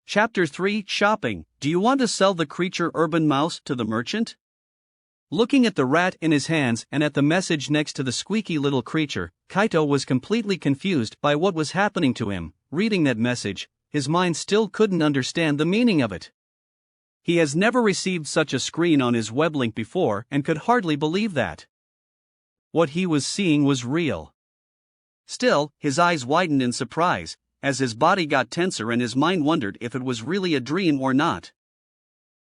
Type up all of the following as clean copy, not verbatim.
Chapter 3 Shopping. Do you want to sell the creature urban mouse to the merchant? Looking at the rat in his hands and at the message next to the squeaky little creature, Kaito was completely confused by what was happening to him. Reading that message, his mind still couldn't understand the meaning of it. He has never received such a screen on his web link before and could hardly believe that what he was seeing was real. Still, his eyes widened in surprise, as his body got tenser and his mind wondered if it was really a dream or not.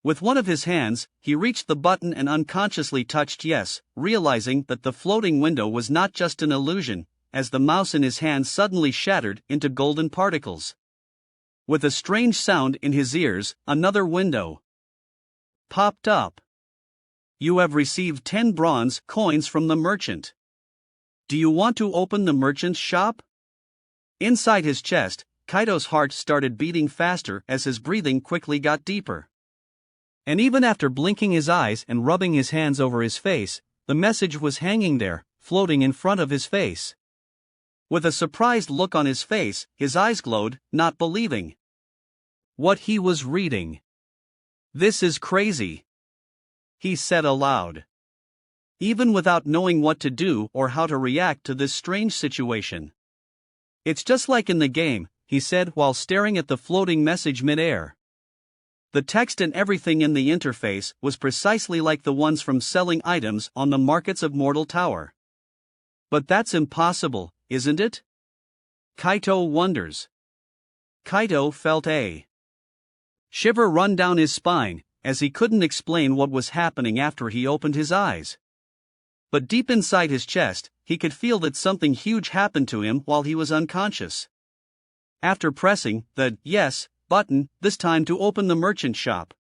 With one of his hands, he reached the button and unconsciously touched yes, realizing that the floating window was not just an illusion, as the mouse in his hand suddenly shattered into golden particles. With a strange sound in his ears, another window popped up. You have received 10 bronze coins from the merchant. Do you want to open the merchant's shop? Inside his chest, Kaito's heart started beating faster as his breathing quickly got deeper. And even after blinking his eyes and rubbing his hands over his face, the message was hanging there, floating in front of his face. With a surprised look on his face, his eyes glowed, not believing what he was reading. "This is crazy," he said aloud. Even without knowing what to do or how to react to this strange situation. "It's just like in the game," he said while staring at the floating message mid-air. The text and everything in the interface was precisely like the ones from selling items on the markets of Mortal Tower. But that's impossible, isn't it? Kaito wonders. Kaito felt a shiver run down his spine, as he couldn't explain what was happening after he opened his eyes. But deep inside his chest, he could feel that something huge happened to him while he was unconscious. After pressing the yes button, this time to open the merchant shop.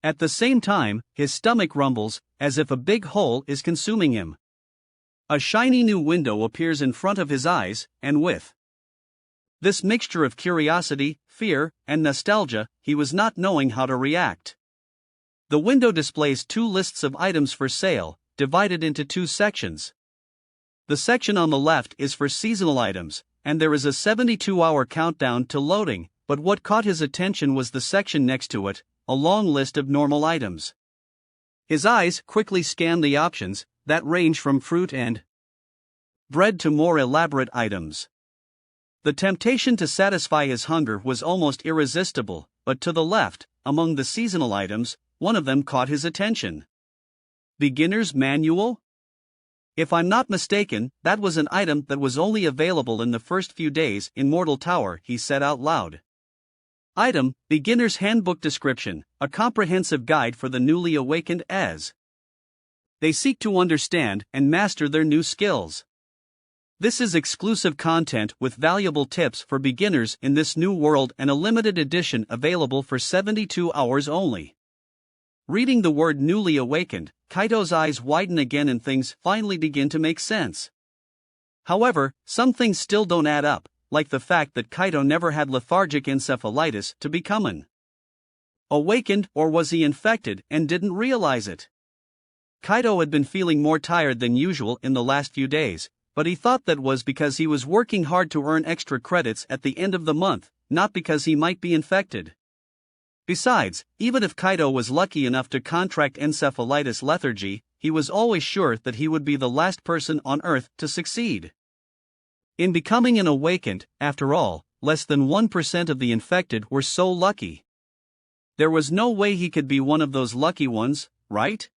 At the same time, his stomach rumbles, as if a big hole is consuming him. A shiny new window appears in front of his eyes, and with this mixture of curiosity, fear, and nostalgia, he was not knowing how to react. The window displays 2 lists of items for sale, divided into 2 sections. The section on the left is for seasonal items, and there is a 72-hour countdown to loading, but what caught his attention was the section next to it, a long list of normal items. His eyes quickly scanned the options, that range from fruit and bread to more elaborate items. The temptation to satisfy his hunger was almost irresistible, but to the left, among the seasonal items, one of them caught his attention. Beginner's Manual? If I'm not mistaken, that was an item that was only available in the first few days in Mortal Tower, he said out loud. Item, Beginner's Handbook Description, a comprehensive guide for the newly awakened as they seek to understand and master their new skills. This is exclusive content with valuable tips for beginners in this new world and a limited edition available for 72 hours only. Reading the word newly awakened, Kaito's eyes widen again and things finally begin to make sense. However, some things still don't add up, like the fact that Kaito never had lethargic encephalitis to become an awakened, or was he infected and didn't realize it? Kaito had been feeling more tired than usual in the last few days, but he thought that was because he was working hard to earn extra credits at the end of the month, not because he might be infected. Besides, even if Kaito was lucky enough to contract encephalitis lethargy, he was always sure that he would be the last person on Earth to succeed in becoming an awakened. After all, less than 1% of the infected were so lucky. There was no way he could be one of those lucky ones, right?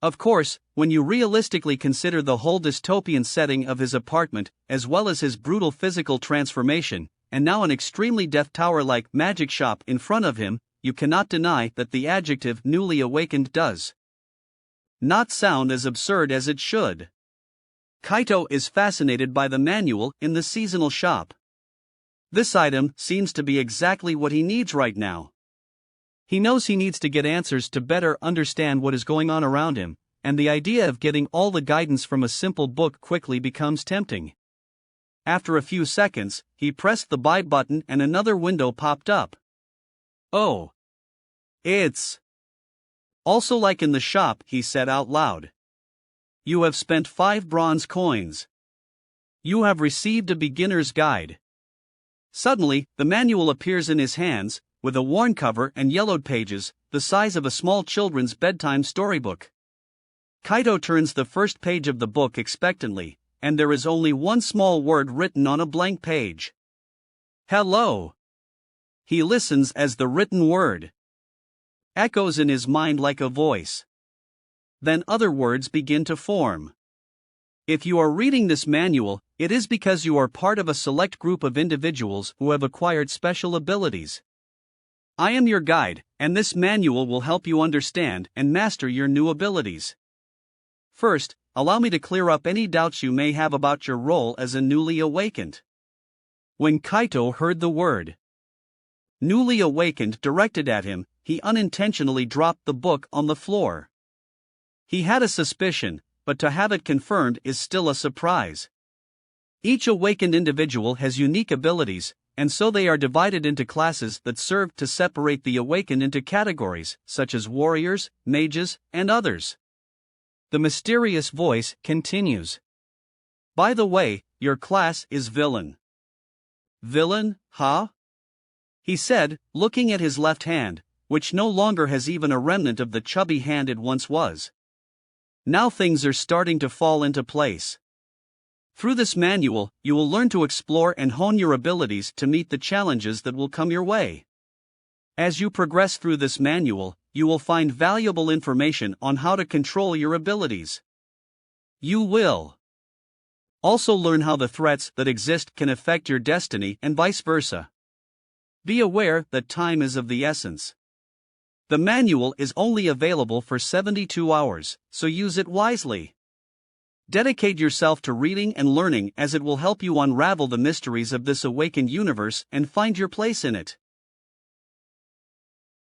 Of course, when you realistically consider the whole dystopian setting of his apartment, as well as his brutal physical transformation, and now an extremely Death Tower-like magic shop in front of him, you cannot deny that the adjective newly awakened does not sound as absurd as it should. Kaito is fascinated by the manual in the seasonal shop. This item seems to be exactly what he needs right now. He knows he needs to get answers to better understand what is going on around him, and the idea of getting all the guidance from a simple book quickly becomes tempting. After a few seconds, he pressed the buy button and another window popped up. Oh. It's also like in the shop, he said out loud. You have spent 5 bronze coins. You have received a beginner's guide. Suddenly, the manual appears in his hands, with a worn cover and yellowed pages, the size of a small children's bedtime storybook. Kaito turns the first page of the book expectantly, and there is only one small word written on a blank page. Hello. He listens as the written word echoes in his mind like a voice. Then other words begin to form. If you are reading this manual, it is because you are part of a select group of individuals who have acquired special abilities. I am your guide, and this manual will help you understand and master your new abilities. First, allow me to clear up any doubts you may have about your role as a newly awakened. When Kaito heard the word newly awakened directed at him, he unintentionally dropped the book on the floor. He had a suspicion, but to have it confirmed is still a surprise. Each awakened individual has unique abilities, and so they are divided into classes that serve to separate the awakened into categories, such as warriors, mages, and others. The mysterious voice continues. By the way, your class is villain. Villain, huh? He said, looking at his left hand, which no longer has even a remnant of the chubby hand it once was. Now things are starting to fall into place. Through this manual, you will learn to explore and hone your abilities to meet the challenges that will come your way. As you progress through this manual, you will find valuable information on how to control your abilities. You will also learn how the threats that exist can affect your destiny and vice versa. Be aware that time is of the essence. The manual is only available for 72 hours, so use it wisely. Dedicate yourself to reading and learning, as it will help you unravel the mysteries of this awakened universe and find your place in it.